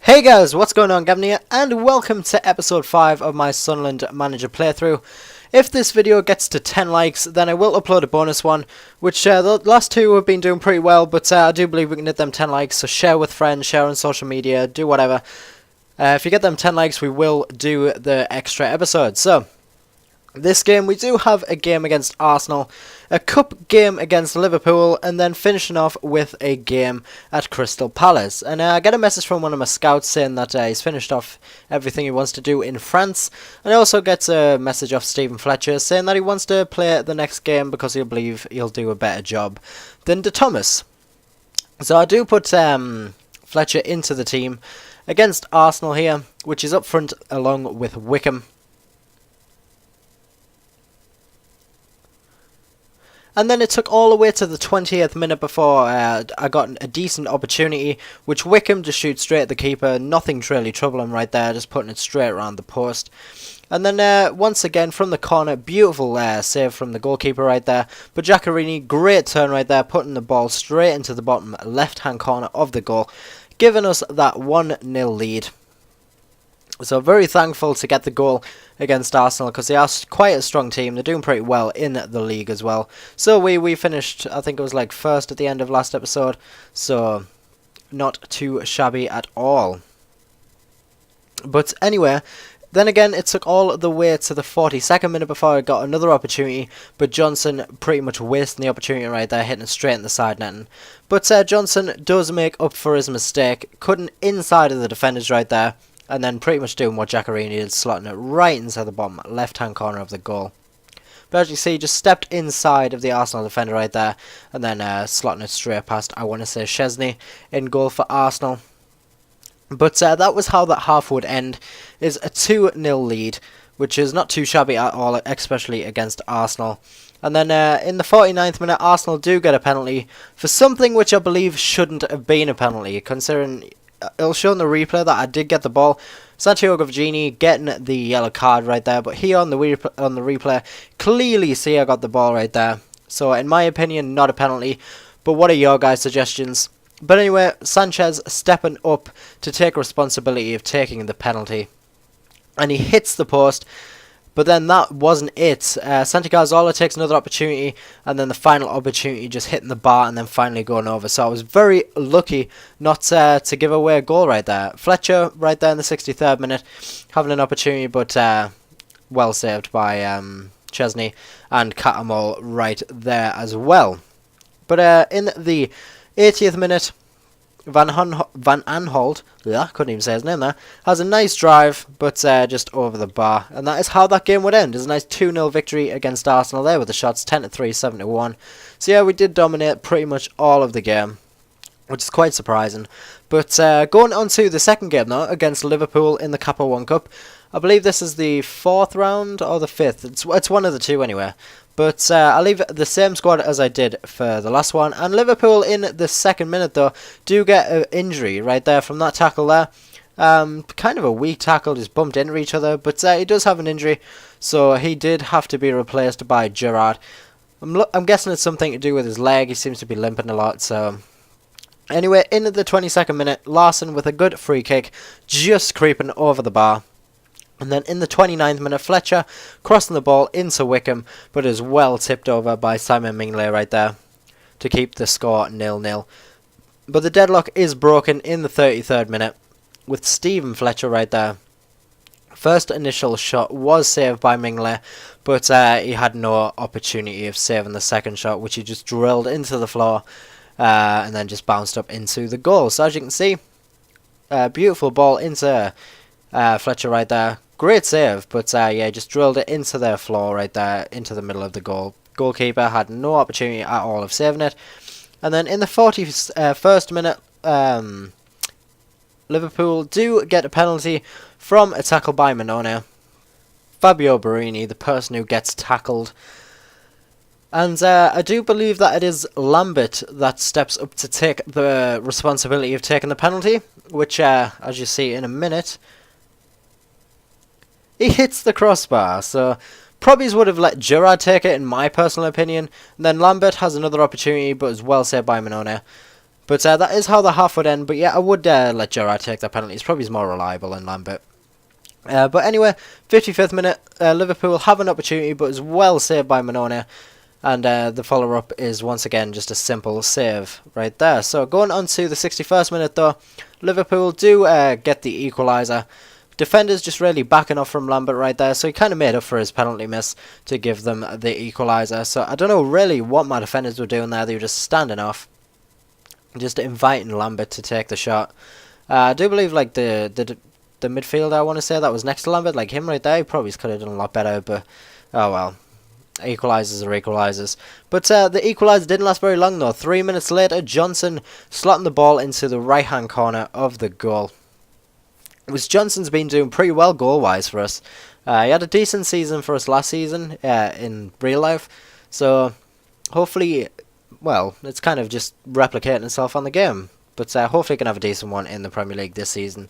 Hey guys, what's going on? Gavin here, and welcome to episode 5 of my Sunderland manager playthrough. If this video gets to 10 likes, then I will upload a bonus one, which the last two have been doing pretty well, but I do believe we can hit them 10 likes, so share with friends, share on social media, do whatever. If you get them 10 likes, we will do the extra episode. So, this game, we do have a game against Arsenal, a cup game against Liverpool, and then finishing off with a game at Crystal Palace. And I get a message from one of my scouts saying that he's finished off everything he wants to do in France. And I also get a message off Stephen Fletcher saying that he wants to play the next game because he'll believe he'll do a better job than De Thomas. So I do put Fletcher into the team against Arsenal here, which is up front along with Wickham. And then it took all the way to the 20th minute before I got a decent opportunity, which Wickham just shoots straight at the keeper. Nothing really trouble him right there, just putting it straight around the post. And then once again from the corner, beautiful save from the goalkeeper right there. But Giaccherini, great turn right there, putting the ball straight into the bottom left-hand corner of the goal, giving us that 1-0 lead. So very thankful to get the goal against Arsenal because they are quite a strong team. They're doing pretty well in the league as well. So we finished, I think it was like first at the end of last episode. So not too shabby at all. But anyway, then again it took all the way to the 42nd minute before I got another opportunity. But Johnson pretty much wasting the opportunity right there, hitting it straight in the side netting. But Johnson does make up for his mistake, cutting inside of the defenders right there. And then pretty much doing what Giaccherini did, slotting it right into the bottom left-hand corner of the goal. But as you see, just stepped inside of the Arsenal defender right there. And then slotting it straight past, I want to say, Szczesny in goal for Arsenal. But that was how that half would end, is a 2-0 lead, which is not too shabby at all, especially against Arsenal. And then in the 49th minute, Arsenal do get a penalty for something which I believe shouldn't have been a penalty, considering it'll show in the replay that I did get the ball. Santiago Gavini getting the yellow card right there, but here on the replay, clearly see I got the ball right there. So in my opinion, not a penalty. But what are your guys' suggestions? But anyway, Sanchez stepping up to take responsibility of taking the penalty, and he hits the post. But then that wasn't it. Santi Cazorla takes another opportunity, and then the final opportunity just hitting the bar and then finally going over. So I was very lucky not to give away a goal right there. Fletcher right there in the 63rd minute, having an opportunity, but well saved by Szczesny, and Catamol right there as well. But in the 80th minute, Van Aanholt, couldn't even say his name there, has a nice drive, but just over the bar. And that is how that game would end. It's a nice 2-0 victory against Arsenal there with the shots 10-3, 7-1. So yeah, we did dominate pretty much all of the game, which is quite surprising. But going on to the second game though, against Liverpool in the Capo One Cup. I believe this is the 4th round or the 5th. It's one of the two anyway. But I'll leave the same squad as I did for the last one. And Liverpool in the 2nd minute though do get an injury right there from that tackle there. Kind of a weak tackle, just bumped into each other. But he does have an injury, so he did have to be replaced by Gerrard. I'm guessing it's something to do with his leg. He seems to be limping a lot. So anyway, in the 22nd minute, Larson with a good free kick, just creeping over the bar. And then in the 29th minute, Fletcher crossing the ball into Wickham, but is well tipped over by Simon Mignolet right there to keep the score 0-0. But the deadlock is broken in the 33rd minute with Stephen Fletcher right there. First initial shot was saved by Mignolet, but he had no opportunity of saving the second shot, which he just drilled into the floor and then just bounced up into the goal. So as you can see, beautiful ball into Fletcher right there. Great save, but yeah, just drilled it into their floor right there, into the middle of the goal. Goalkeeper had no opportunity at all of saving it. And then in the 41st minute, Liverpool do get a penalty from a tackle by Minone. Fabio Borini, the person who gets tackled. And I do believe that it is Lambert that steps up to take the responsibility of taking the penalty, which, as you see in a minute, he hits the crossbar. So probably would have let Gerrard take it, in my personal opinion. And then Lambert has another opportunity, but is well saved by Minone. But that is how the half would end. But yeah, I would let Gerrard take that penalty. He's probably more reliable than Lambert. But anyway, 55th minute, Liverpool have an opportunity, but is well saved by Manone. And the follow-up is once again just a simple save right there. So going on to the 61st minute though, Liverpool do get the equaliser. Defenders just really backing off from Lambert right there, so he kind of made up for his penalty miss to give them the equaliser. So I don't know really what my defenders were doing there. They were just standing off, just inviting Lambert to take the shot. I do believe like the midfielder, I want to say, that was next to Lambert, like him right there, he probably could have done a lot better, but oh well. Equalisers are equalisers. But the equaliser didn't last very long though. 3 minutes later, Johnson slotting the ball into the right hand corner of the goal. Which Johnson's been doing pretty well goal-wise for us. He had a decent season for us last season in real life. So hopefully, well, it's kind of just replicating itself on the game. But hopefully he can have a decent one in the Premier League this season,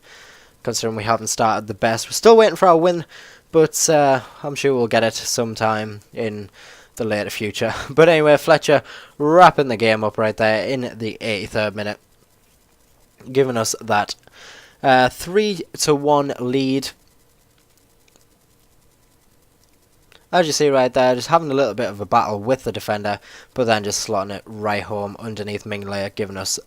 considering we haven't started the best. We're still waiting for our win, but I'm sure we'll get it sometime in the later future. But anyway, Fletcher wrapping the game up right there in the 83rd minute, giving us that 3-1 lead. As you see right there, just having a little bit of a battle with the defender, but then just slotting it right home underneath Mignolet, giving us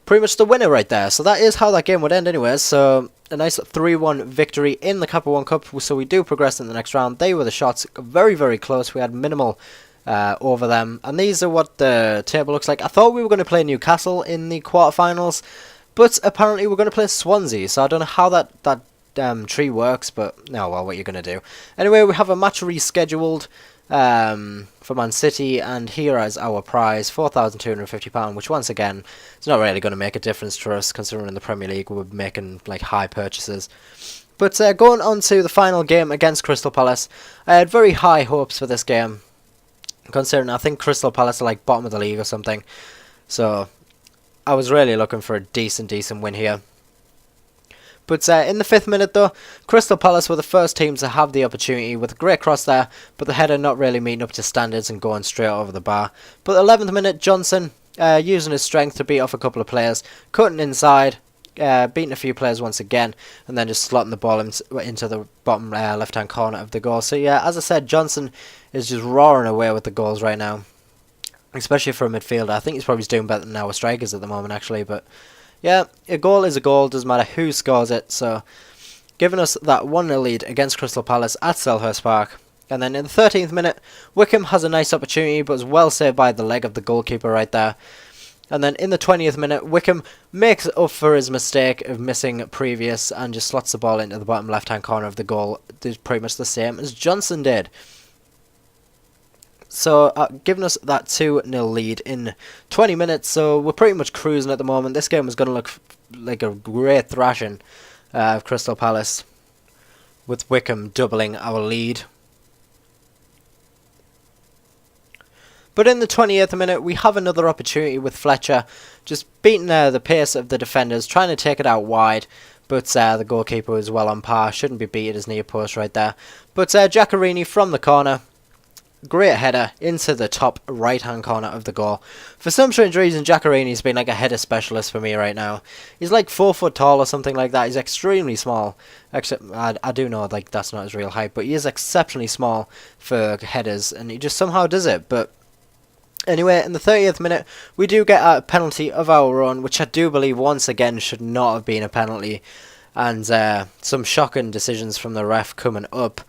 pretty much the winner right there. So that is how that game would end anyways. So a nice 3-1 victory in the Kappa 1 Cup. So we do progress in the next round. They were the shots, very, very close. We had minimal over them. And these are what the table looks like. I thought we were going to play Newcastle in the quarterfinals, but apparently we're going to play Swansea. So I don't know how that tree works, but no, well, what you're going to do. Anyway, we have a match rescheduled for Man City, and here is our prize, £4,250, which once again is not really going to make a difference to us, considering in the Premier League we're making like high purchases. But going on to the final game against Crystal Palace, I had very high hopes for this game, considering I think Crystal Palace are like bottom of the league or something. So I was really looking for a decent win here. But in the 5th minute though, Crystal Palace were the first team to have the opportunity with a great cross there, but the header not really meeting up to standards and going straight over the bar. But 11th minute, Johnson using his strength to beat off a couple of players, cutting inside, beating a few players once again, and then just slotting the ball into the bottom left hand corner of the goal. So yeah, as I said, Johnson is just roaring away with the goals right now, especially for a midfielder. I think he's probably doing better than our strikers at the moment actually, but yeah, a goal is a goal, doesn't matter who scores it. So giving us that 1-0 lead against Crystal Palace at Selhurst Park. And then in the 13th minute, Wickham has a nice opportunity, but is well saved by the leg of the goalkeeper right there. And then in the 20th minute, Wickham makes up for his mistake of missing previous and just slots the ball into the bottom left-hand corner of the goal. It's pretty much the same as Johnson did. So giving us that 2-0 lead in 20 minutes, so we're pretty much cruising at the moment. This game is going to look like a great thrashing of Crystal Palace, with Wickham doubling our lead. But in the 28th minute, we have another opportunity with Fletcher, just beating the pace of the defenders, trying to take it out wide. But the goalkeeper was well on par, shouldn't be beat at his near post right there. But Giaccherini from the corner, great header into the top right-hand corner of the goal. For some strange reason, Giaccherini's been like a header specialist for me right now. He's like 4 foot tall or something like that. He's extremely small. Except I do know like that's not his real height, but he is exceptionally small for headers, and he just somehow does it. But anyway, in the 30th minute, we do get a penalty of our own, which I do believe once again should not have been a penalty, and some shocking decisions from the ref coming up.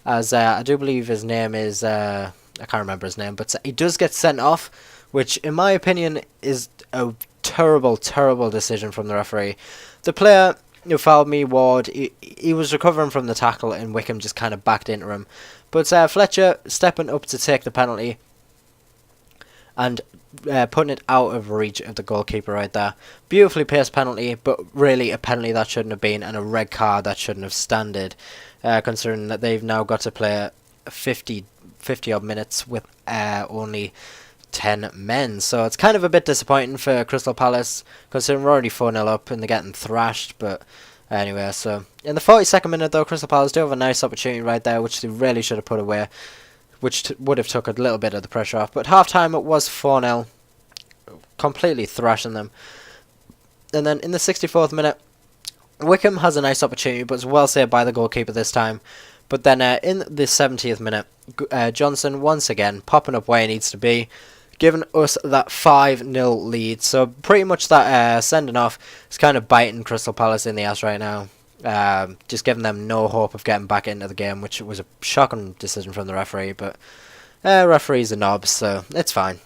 As I do believe his name is, I can't remember his name, but he does get sent off, which in my opinion is a terrible decision from the referee. The player who fouled me, Ward, he was recovering from the tackle and Wickham just kind of backed into him. But Fletcher stepping up to take the penalty and putting it out of reach of the goalkeeper right there. Beautifully paced penalty, but really a penalty that shouldn't have been, and a red card that shouldn't have standed. Considering that they've now got to play 50 odd minutes with only 10 men. So it's kind of a bit disappointing for Crystal Palace, considering we're already 4-0 up and they're getting thrashed. But anyway, so in the 42nd minute though, Crystal Palace do have a nice opportunity right there, which they really should have put away, which would have took a little bit of the pressure off. But half time it was 4-0. completely thrashing them. And then in the 64th minute, Wickham has a nice opportunity, but it's well saved by the goalkeeper this time. But then in the 70th minute, Johnson once again popping up where he needs to be, giving us that 5-0 lead. So pretty much that sending off is kind of biting Crystal Palace in the ass right now. Just giving them no hope of getting back into the game, which was a shocking decision from the referee. But referees are knobs, so it's fine.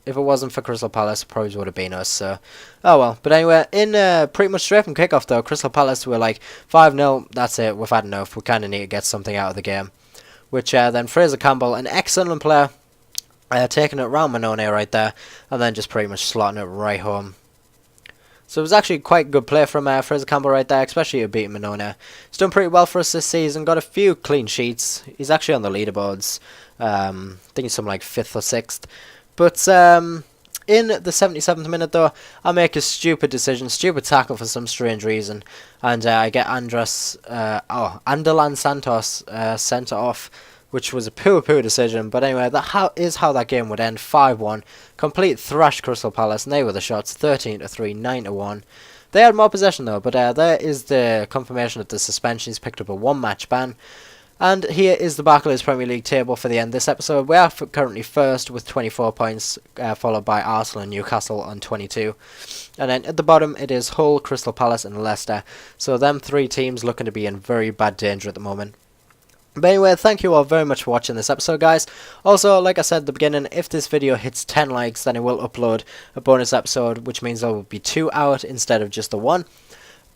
If it wasn't for Crystal Palace, it probably would have been us, so oh well. But anyway, in pretty much straight from kickoff though, Crystal Palace were like 5-0, that's it, we've had enough, we kind of need to get something out of the game. Which then Fraser Campbell, an excellent player, taking it round Manone right there, and then just pretty much slotting it right home. So it was actually quite good play from Fraser Campbell right there, especially to beat Manone. He's done pretty well for us this season, got a few clean sheets, he's actually on the leaderboards, I think he's something like 5th or 6th. But in the 77th minute, though, I make a stupid decision, stupid tackle for some strange reason, and I get Anderlan Santos sent off, which was a poor decision. But anyway, that is how that game would end, 5-1. Complete thrash Crystal Palace, and they were the shots, 13-3, 9-1. They had more possession, though, but there is the confirmation that the suspension. He's picked up a 1-match ban. And here is the Barclays Premier League table for the end of this episode. We are currently first with 24 points, followed by Arsenal and Newcastle on 22. And then at the bottom it is Hull, Crystal Palace and Leicester. So them 3 teams looking to be in very bad danger at the moment. But anyway, thank you all very much for watching this episode, guys. Also, like I said at the beginning, if this video hits 10 likes, then I will upload a bonus episode, which means there will be 2 out instead of just the 1.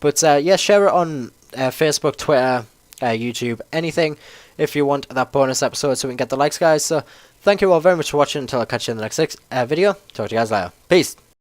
But yeah, share it on Facebook, Twitter, YouTube, anything, if you want that bonus episode so we can get the likes, guys. So thank you all very much for watching. Until I catch you in the next video. Talk to you guys later. Peace.